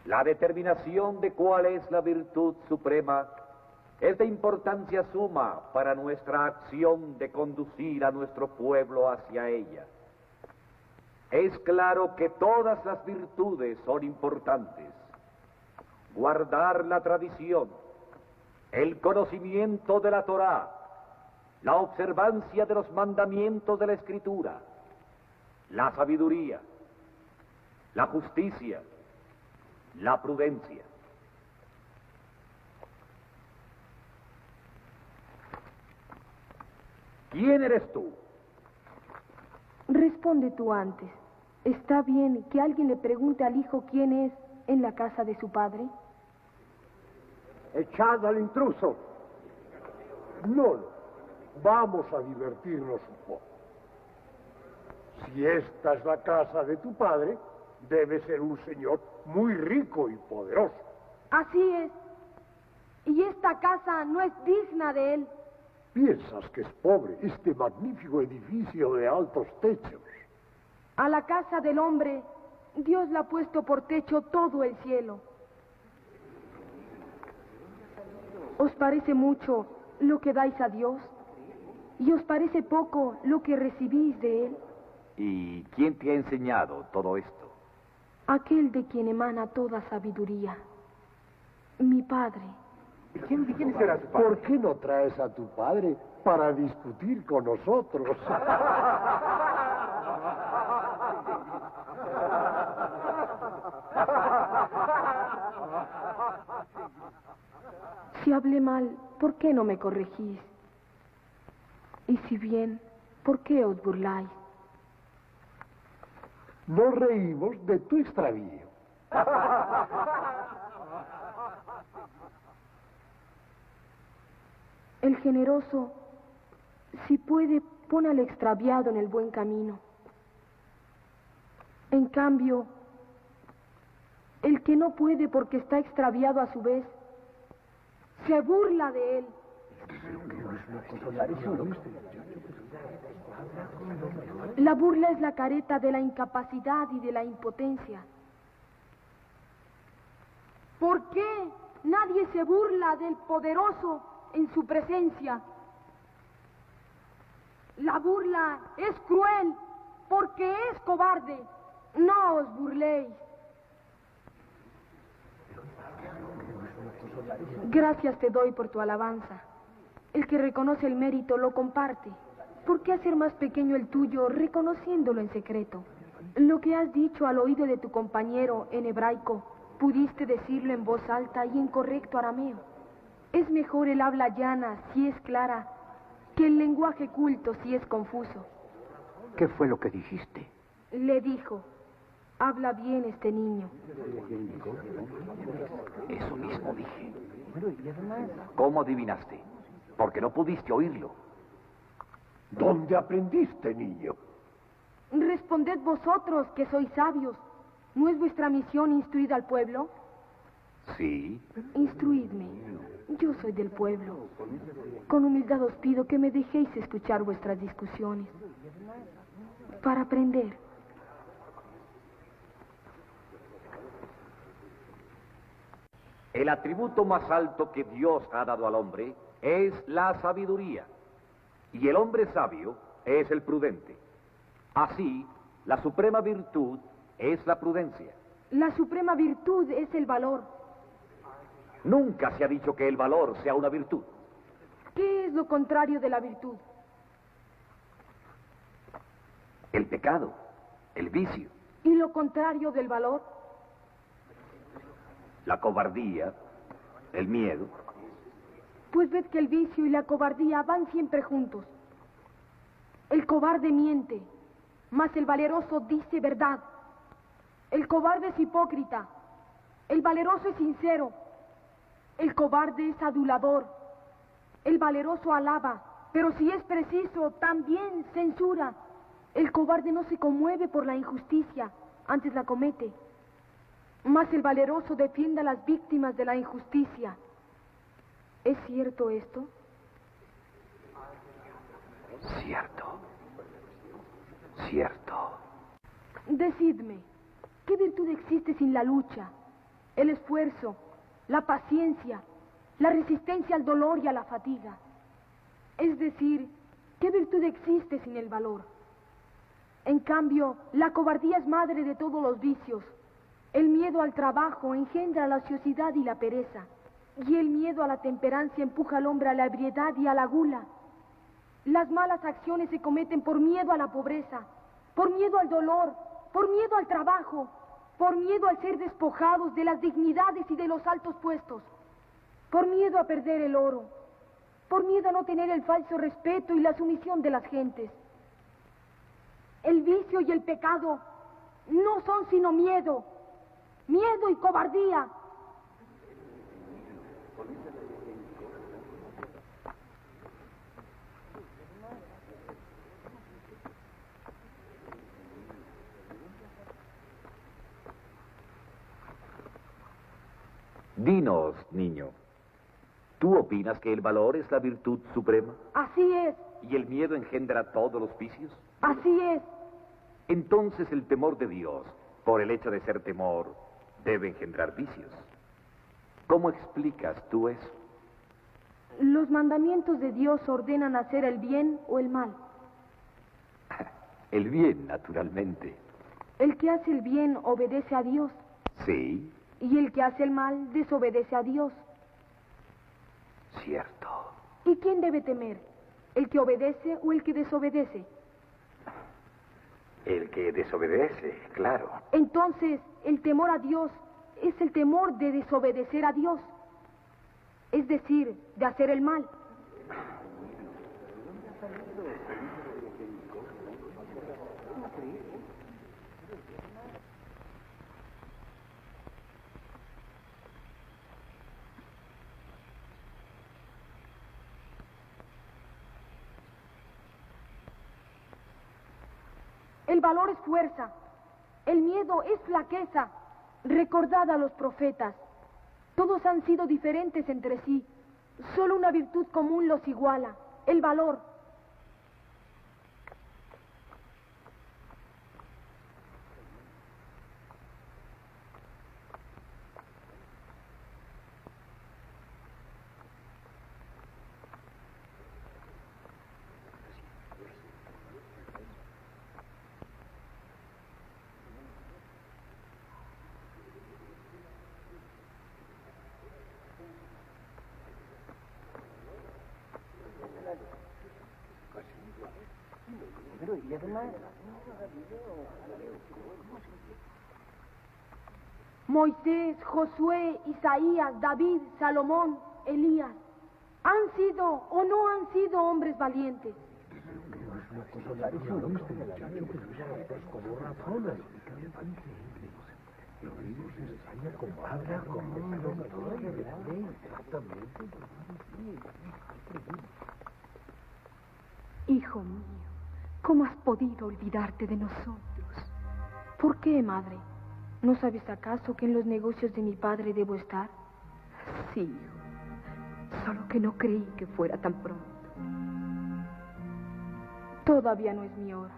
La determinación de cuál es la virtud suprema es de importancia suma para nuestra acción de conducir a nuestro pueblo hacia ella. Es claro que todas las virtudes son importantes. Guardar la tradición, el conocimiento de la Torá, la observancia de los mandamientos de la Escritura, la sabiduría, la justicia, la prudencia. ¿Quién eres tú? Responde tú antes. ¿Está bien que alguien le pregunte al hijo quién es en la casa de su padre? Echad al intruso. No, vamos a divertirnos un poco. Si esta es la casa de tu padre, debe ser un señor muy rico y poderoso. Así es. Y esta casa no es digna de él. ¿Piensas que es pobre este magnífico edificio de altos techos? A la casa del hombre, Dios le ha puesto por techo todo el cielo. ¿Os parece mucho lo que dais a Dios? ¿Y os parece poco lo que recibís de Él? ¿Y quién te ha enseñado todo esto? Aquel de quien emana toda sabiduría. Mi padre. ¿Quién será tu padre? ¿Por qué no traes a tu padre para discutir con nosotros? Si hablé mal, ¿por qué no me corregís? Y si bien, ¿por qué os burláis? Nos reímos de tu extravío. El generoso, si puede, pone al extraviado en el buen camino. En cambio, el que no puede porque está extraviado a su vez, se burla de él. La burla es la careta de la incapacidad y de la impotencia. ¿Por qué nadie se burla del poderoso en su presencia? La burla es cruel porque es cobarde. No os burléis. Gracias te doy por tu alabanza. El que reconoce el mérito lo comparte. ¿Por qué hacer más pequeño el tuyo reconociéndolo en secreto? Lo que has dicho al oído de tu compañero en hebraico, pudiste decirlo en voz alta y en correcto arameo. Es mejor el habla llana si es clara que el lenguaje culto si es confuso. ¿Qué fue lo que dijiste? Le dijo, habla bien este niño. Eso mismo dije. ¿Cómo adivinaste? Porque no pudiste oírlo. ¿Dónde aprendiste, niño? Responded vosotros que sois sabios. ¿No es vuestra misión instruir al pueblo? Sí. Instruidme. Yo soy del pueblo. Con humildad os pido que me dejéis escuchar vuestras discusiones. Para aprender. El atributo más alto que Dios ha dado al hombre es la sabiduría. Y el hombre sabio es el prudente. Así, la suprema virtud es la prudencia. La suprema virtud es el valor. Nunca se ha dicho que el valor sea una virtud. ¿Qué es lo contrario de la virtud? El pecado, el vicio. ¿Y lo contrario del valor? La cobardía, el miedo. Pues ved que el vicio y la cobardía van siempre juntos. El cobarde miente, mas el valeroso dice verdad. El cobarde es hipócrita, el valeroso es sincero. El cobarde es adulador, el valeroso alaba, pero si es preciso, también censura. El cobarde no se conmueve por la injusticia, antes la comete. Mas el valeroso defiende a las víctimas de la injusticia. ¿Es cierto esto? Cierto. Cierto. Decidme, ¿qué virtud existe sin la lucha? el esfuerzo, la paciencia, la resistencia al dolor y a la fatiga. Es decir, ¿qué virtud existe sin el valor? En cambio, la cobardía es madre de todos los vicios. El miedo al trabajo engendra la ociosidad y la pereza, y el miedo a la temperancia empuja al hombre a la ebriedad y a la gula. Las malas acciones se cometen por miedo a la pobreza, por miedo al dolor, por miedo al trabajo, por miedo al ser despojados de las dignidades y de los altos puestos, por miedo a perder el oro, por miedo a no tener el falso respeto y la sumisión de las gentes. El vicio y el pecado no son sino miedo, miedo y cobardía. Dinos, niño, ¿tú opinas que el valor es la virtud suprema? Así es, ¿Y el miedo engendra todos los vicios? así es. Entonces el temor de Dios, por el hecho de ser temor, debe engendrar vicios. ¿Cómo explicas tú eso? Los mandamientos de Dios ordenan hacer el bien o el mal. El bien, naturalmente. El que hace el bien obedece a Dios, Sí, y el que hace el mal desobedece a Dios. cierto. ¿Y quién debe temer? ¿El que obedece o el que desobedece? El que desobedece, claro. Entonces, el temor a Dios es el temor de desobedecer a Dios, es decir, de hacer el mal. El valor es fuerza, el miedo es flaqueza. Recordad a los profetas, todos han sido diferentes entre sí, solo una virtud común los iguala, el valor. Moisés, Josué, Isaías, David, Salomón, Elías, ¿han sido o no han sido hombres valientes? Hijo mío, ¿cómo has podido olvidarte de nosotros? ¿Por qué, madre? ¿No sabes acaso que en los negocios de mi padre debo estar? Sí, hijo. Solo que no creí que fuera tan pronto. Todavía no es mi hora.